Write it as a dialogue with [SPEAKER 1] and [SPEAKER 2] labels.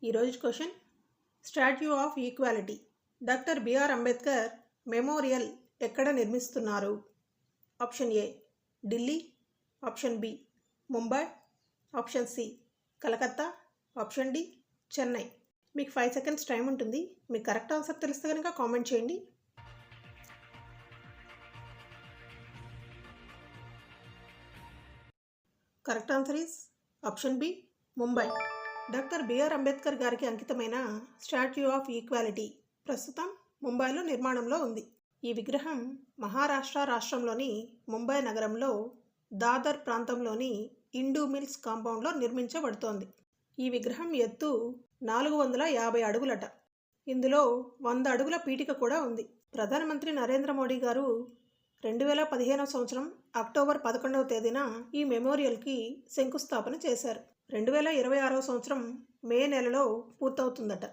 [SPEAKER 1] ఈరోజు question, statue of equality doctor BR Ambedkar memorial ఎక్కడ నిర్మిస్తున్నారు? Option A Delhi, option B Mumbai, option C Calcutta, option D Chennai. మీకు 5 seconds time ఉంటుంది. మీకు కరెక్ట్ ఆన్సర్ తెలిస్తే కనుక కామెంట్ చేయండి. Correct answer is option B Mumbai. Doctor BR Ambedkar గారికి అంకితమైన స్టాట్యూ ఆఫ్ ఈక్వాలిటీ ప్రస్తుతం ముంబైలో నిర్మాణంలో ఉంది. ఈ విగ్రహం మహారాష్ట్ర రాష్ట్రంలోని ముంబై నగరంలో దాదర్ ప్రాంతంలోని ఇండూ మిల్స్ కాంపౌండ్లో నిర్మించబడుతోంది. ఈ విగ్రహం ఎత్తు 450 అడుగులట. ఇందులో 100 అడుగుల పీఠిక కూడా ఉంది. ప్రధానమంత్రి నరేంద్ర మోడీ గారు 2015 సంవత్సరం అక్టోబర్ 11వ తేదీన ఈ మెమోరియల్కి శంకుస్థాపన చేశారు. 2026 సంవత్సరం మే నెలలో పూర్తవుతుందట.